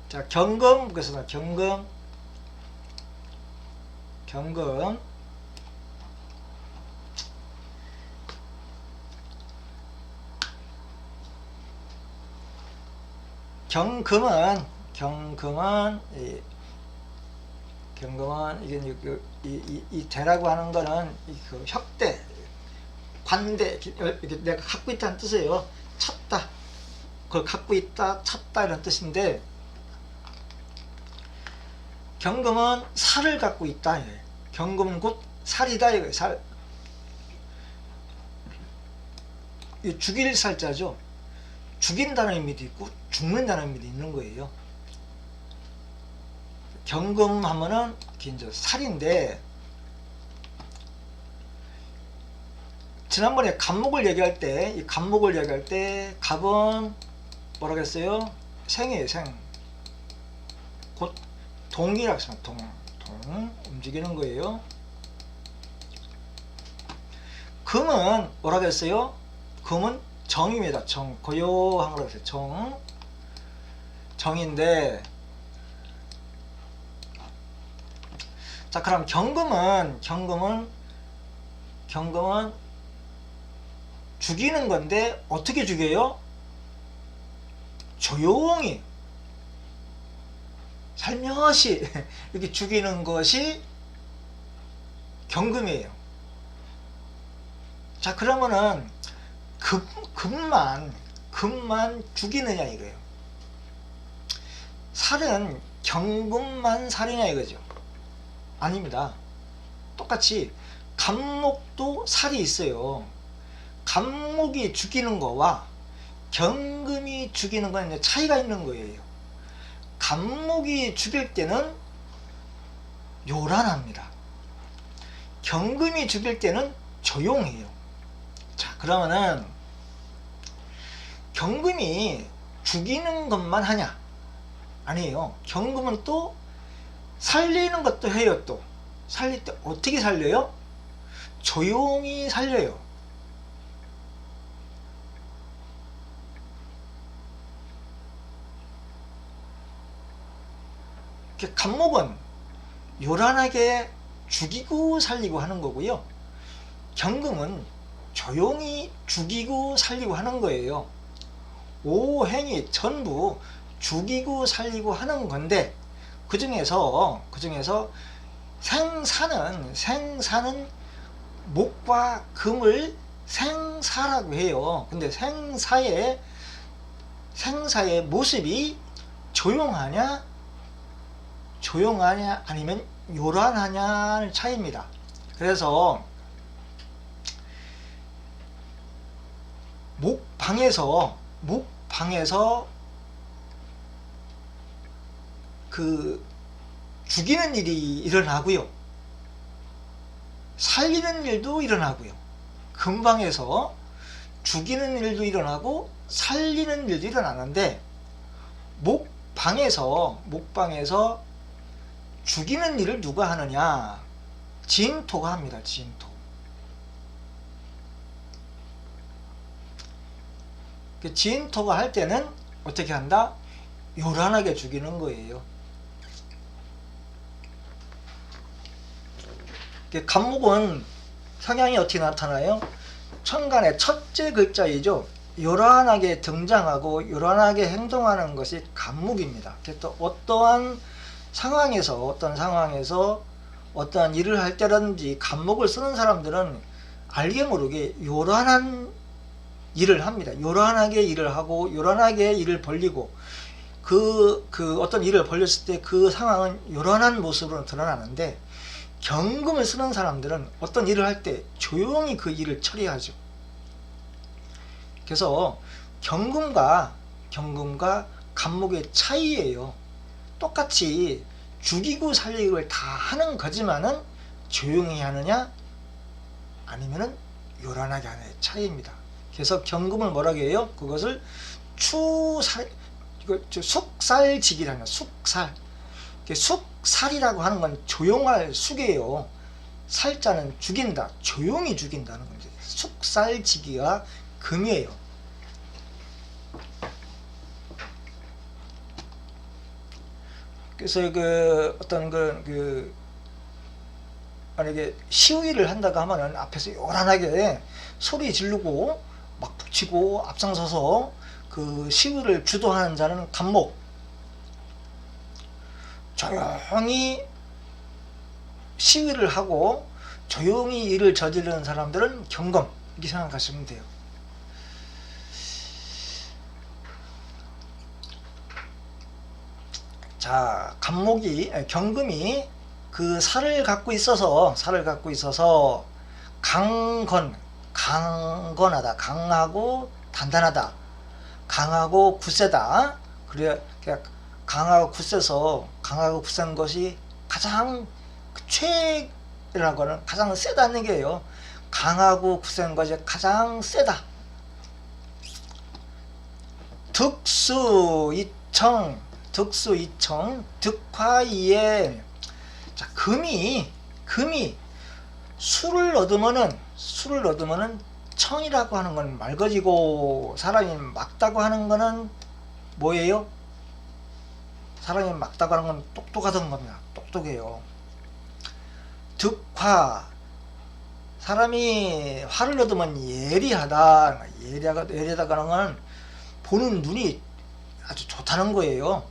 자, 경금 그래서 경금 경금 경금은 경금은 이 대라고 하는 거는 그 협대 관대 이렇게 내가 갖고 있다는 뜻이에요. 찾다, 그걸 갖고 있다, 찾다 이런 뜻인데, 경금은 살을 갖고 있다. 경금은 곧 살이다 이거예요. 살. 이 죽일 살자죠. 죽인다는 의미도 있고 죽는다는 의미도 있는 거예요. 경금 하면은 이제 살인데, 지난번에 갑목을 얘기할 때, 이 갑목을 얘기할 때 갑은 뭐라고 했어요? 생이에요. 생. 곧 동이라고 했습니다. 동 움직이는 거예요. 금은 뭐라고 했어요? 금은 정입니다. 정. 고요한 거라고 했어요. 정. 정인데, 자, 그럼 경금은 죽이는 건데 어떻게 죽여요? 조용히 살며시 이렇게 죽이는 것이 경금이에요. 자, 그러면은 금만 죽이느냐 이거예요. 살은 경금만 살이냐 이거죠. 아닙니다. 똑같이 갑목도 살이 있어요. 갑목이 죽이는 거와 경금이 죽이는 건 차이가 있는 거예요. 갑목이 죽일 때는 요란합니다. 경금이 죽일 때는 조용해요. 자, 그러면은 경금이 죽이는 것만 하냐? 아니에요. 경금은 또 살리는 것도 해요. 또 살릴 때 어떻게 살려요? 조용히 살려요. 갑목은 요란하게 죽이고 살리고 하는 거고요. 경금은 조용히 죽이고 살리고 하는 거예요. 오행이 전부 죽이고 살리고 하는 건데, 그 중에서 생사는 목과 금을 생사라고 해요. 근데 생사의 모습이 조용하냐 아니면 요란하냐는 차이입니다. 그래서 목방에서 그 죽이는 일이 일어나고요, 살리는 일도 일어나고요. 금방에서 죽이는 일도 일어나고 살리는 일도 일어나는데, 목방에서 죽이는 일을 누가 하느냐? 진토가 합니다. 진토. 진토가 할 때는 어떻게 한다? 요란하게 죽이는 거예요. 갑목은 성향이 어떻게 나타나요? 천간의 첫째 글자이죠. 요란하게 등장하고 요란하게 행동하는 것이 갑목입니다. 또 어떤 상황에서 어떠한 일을 할 때라든지 갑목을 쓰는 사람들은 알게 모르게 요란한 일을 합니다. 요란하게 일을 하고 요란하게 일을 벌리고, 그 어떤 일을 벌렸을 때 그 상황은 요란한 모습으로 드러나는데, 경금을 쓰는 사람들은 어떤 일을 할 때 조용히 그 일을 처리하죠. 그래서 경금과 갑목의 차이예요. 똑같이 죽이고 살리고를 다 하는 거지만은 조용히 하느냐 아니면은 요란하게 하느냐의 차이입니다. 그래서 경금을 뭐라고 해요? 그것을 숙살직이라는, 숙살. 숙살이라고 하는 건 조용할 숙이에요. 살자는 죽인다, 조용히 죽인다는 거죠. 숙살지기가 금이에요. 그래서 그 어떤 만약에 시위를 한다고 하면은 앞에서 요란하게 소리 지르고 막 북치고 앞장서서 그 시위를 주도하는 자는 간목, 조용히 시위를 하고 조용히 일을 저지르는 사람들은 경검, 이렇게 생각하시면 돼요. 자, 경금이 그 살을 갖고 있어서 강건하다, 강하고 단단하다, 강하고 굳세다. 그래, 강하고 굳센 것이 가장 최라고 하는 가장 세다는 얘기예요. 강하고 굳센 것이 가장 세다. 득수이청, 득화이에. 자, 금이 술을 얻으면은 청이라고 하는 건 맑아지고, 사람이 막다고 하는 거는 뭐예요? 사람이 막다고 하는 건 똑똑하다는 겁니다. 똑똑해요. 득화, 사람이 화를 얻으면 예리하다고 하는 건 보는 눈이 아주 좋다는 거예요.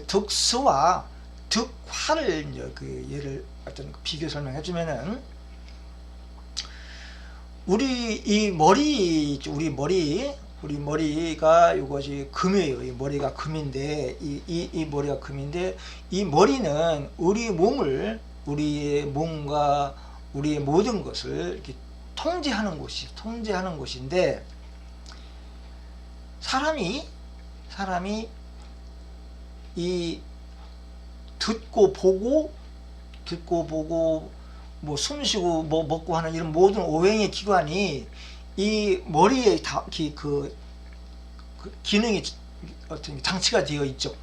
득수와 득화를 이제 그 예를 어떤 비교 설명해 주면은, 우리 머리가 이것이 금이에요. 이 머리가 금인데, 이 머리가 금인데, 이 머리는 우리의 몸과 우리의 모든 것을 이렇게 통제하는 곳인데, 사람이 이 듣고 보고 뭐 숨쉬고 뭐 먹고 하는 이런 모든 오행의 기관이 이 머리에 다 그 기능이 어떤 장치가 되어 있죠.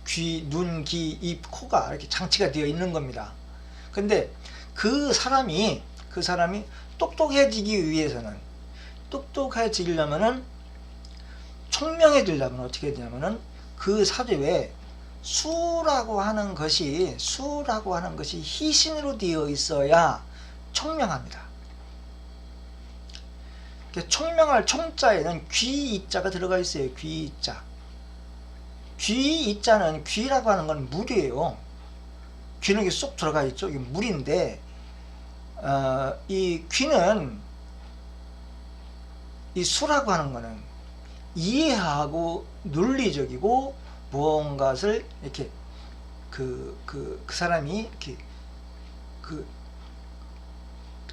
귀, 눈, 귀, 입, 코가 이렇게 장치가 되어 있는 겁니다. 근데 그 사람이 똑똑해지려면은 총명해지려면 어떻게 해야 되냐면은, 그 사주에 수라고 하는 것이 희신으로 되어 있어야 총명합니다. 총명할 총자에는 귀이자가 들어가 있어요. 귀이자는, 귀라고 하는 건 물이에요. 귀는 이게 쏙 들어가 있죠. 이게 물인데, 이 귀는, 이 수라고 하는 거는 이해하고 논리적이고 무언가를 이렇게 그 사람이 이렇게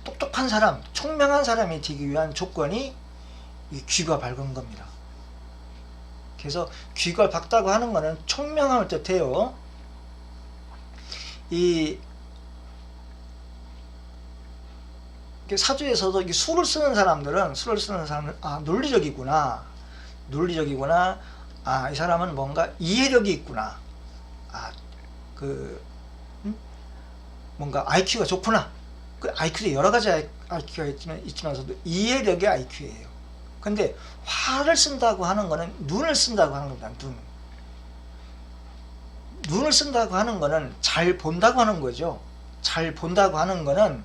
똑똑한 사람, 총명한 사람이 되기 위한 조건이 이 귀가 밝은 겁니다. 그래서 귀가 밝다고 하는 거는 총명함을 뜻해요. 이 사주에서도 이 술을 쓰는 사람들은 논리적이구나. 이 사람은 뭔가 이해력이 있구나. 뭔가 IQ가 좋구나. 그 IQ도 여러 가지 IQ가 있지만서도 이해력이 IQ예요. 근데 화를 쓴다고 하는 거는 눈을 쓴다고 하는 겁니다. 눈을 쓴다고 하는 거는 잘 본다고 하는 거죠. 잘 본다고 하는 거는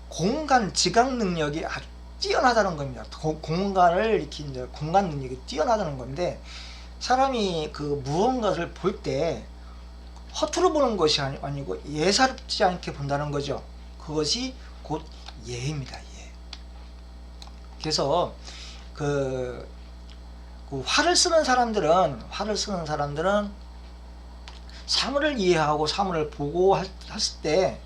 공간 지각 능력이 아주 뛰어나다는 겁니다. 공간을 이렇게 이제 공간 능력이 뛰어나다는 건데, 사람이 그 무언가를 볼 때 허투루 보는 것이 아니고 예사롭지 않게 본다는 거죠. 그것이 곧 예입니다. 예. 그래서 그 화를 쓰는 사람들은 사물을 이해하고 사물을 보고 했을 때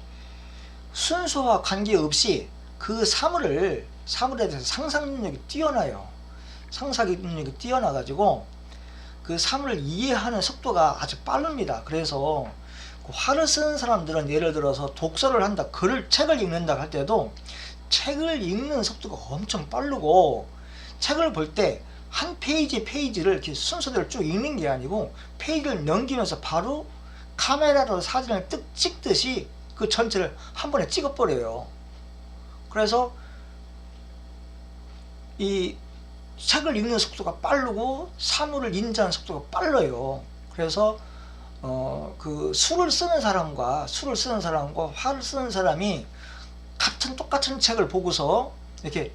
순서와 관계없이 그 사물에 대해서 상상 능력이 뛰어나요. 상상 능력이 뛰어나가지고 그 사물을 이해하는 속도가 아주 빠릅니다. 그래서 그 화를 쓰는 사람들은 예를 들어서 독서를 한다, 책을 읽는다 할 때도 책을 읽는 속도가 엄청 빠르고, 책을 볼 때 한 페이지를 이렇게 순서대로 쭉 읽는 게 아니고 페이지를 넘기면서 바로 카메라로 사진을 찍듯이 그 전체를 한 번에 찍어버려요. 그래서 이 책을 읽는 속도가 빠르고 사물을 인지하는 속도가 빨라요. 그래서 그 술을 쓰는 사람과 화를 쓰는 사람이 똑같은 책을 보고서 이렇게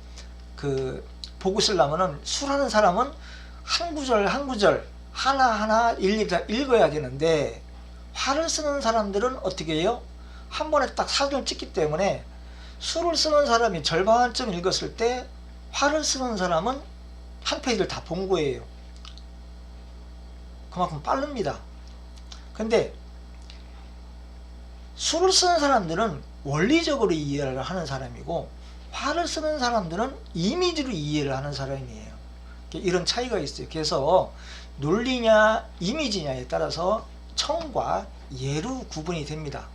보고 쓰려면은 술하는 사람은 한 구절 한 구절 하나하나 일일이 다 읽어야 되는데, 화를 쓰는 사람들은 어떻게 해요? 한 번에 딱 사진을 찍기 때문에 술을 쓰는 사람이 절반쯤 읽었을 때 화를 쓰는 사람은 한 페이지를 다 본 거예요. 그만큼 빠릅니다. 근데 술을 쓰는 사람들은 원리적으로 이해를 하는 사람이고, 화를 쓰는 사람들은 이미지로 이해를 하는 사람이에요. 이런 차이가 있어요. 그래서 논리냐 이미지냐에 따라서 청과 예로 구분이 됩니다.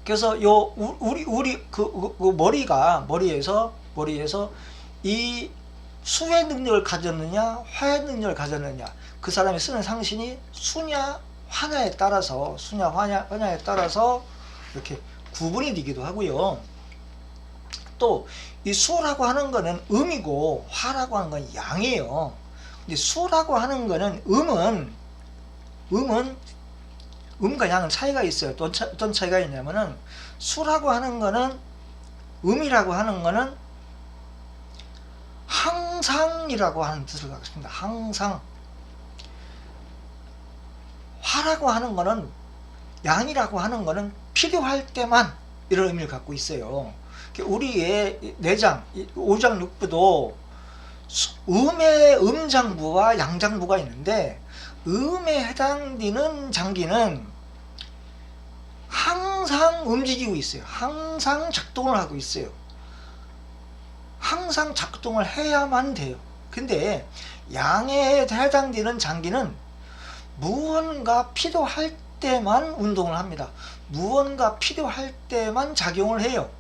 그래서 우리 머리에서 이 수의 능력을 가졌느냐 화의 능력을 가졌느냐, 그 사람이 쓰는 상신이 수냐 화냐에 따라서 화냐에 따라서 이렇게 구분이 되기도 하고요. 또 이 수라고 하는 거는 음이고 화라고 하는 건 양이에요. 근데 수라고 하는 거는 음과 양은 차이가 있어요. 어떤 차이가 있냐면은, 수라고 하는 거는, 음이라고 하는 거는 항상이라고 하는 뜻을 갖고 있습니다. 항상. 화라고 하는 거는, 양이라고 하는 거는 필요할 때만, 이런 의미를 갖고 있어요. 우리의 내장, 오장육부도 음의 음장부와 양장부가 있는데, 음에 해당되는 장기는 항상 움직이고 있어요. 항상 작동을 하고 있어요. 항상 작동을 해야만 돼요. 근데 양에 해당되는 장기는 무언가 필요할 때만 운동을 합니다. 무언가 필요할 때만 작용을 해요.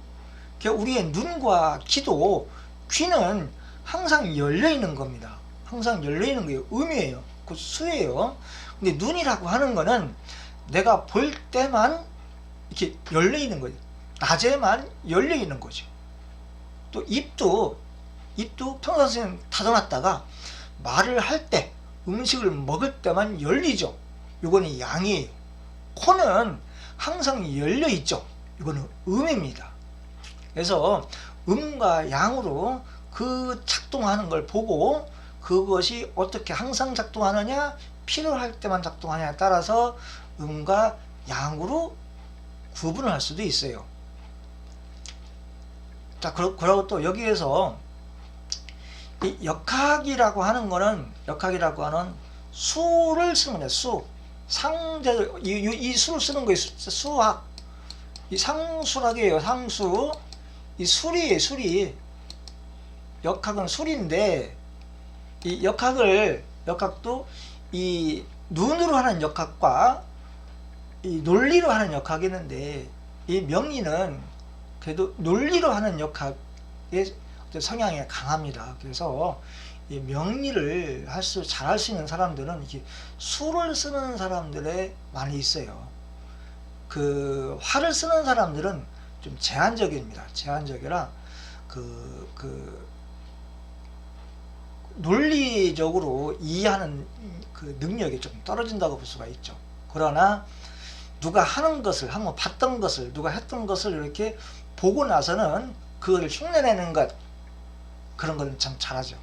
우리의 눈과 귀는 항상 열려 있는 겁니다. 항상 열려 있는 거예요. 음이에요. 그 수예요. 근데 눈이라고 하는 거는 내가 볼 때만 이렇게 열려 있는 거죠. 낮에만 열려 있는 거죠. 또 입도 평상시에는 닫아놨다가 말을 할 때, 음식을 먹을 때만 열리죠. 이거는 양이에요. 코는 항상 열려 있죠. 이거는 음입니다. 그래서 음과 양으로 그 작동하는 걸 보고, 그것이 어떻게 항상 작동하느냐, 필요할 때만 작동하냐에 따라서 음과 양으로 구분을 할 수도 있어요. 자, 그리고 또 여기에서 이 역학이라고 하는 수를 쓰는 거예요. 이 수를 쓰는 거예요. 수학. 이 상수학이에요. 상수. 이 술이에요. 술이. 역학은 술인데, 이 역학도 이 눈으로 하는 역학과 이 논리로 하는 역학이 있는데, 이 명리는 그래도 논리로 하는 역학의 성향이 강합니다. 그래서 이 명리를 잘할 수 있는 사람들은 이렇게 수를 쓰는 사람들에 많이 있어요. 화를 쓰는 사람들은 좀 제한적입니다. 제한적이라 논리적으로 이해하는 그 능력이 좀 떨어진다고 볼 수가 있죠. 그러나 누가 하는 것을, 한번 봤던 것을, 누가 했던 것을 이렇게 보고 나서는 그걸 흉내내는 것, 그런 건 참 잘하죠.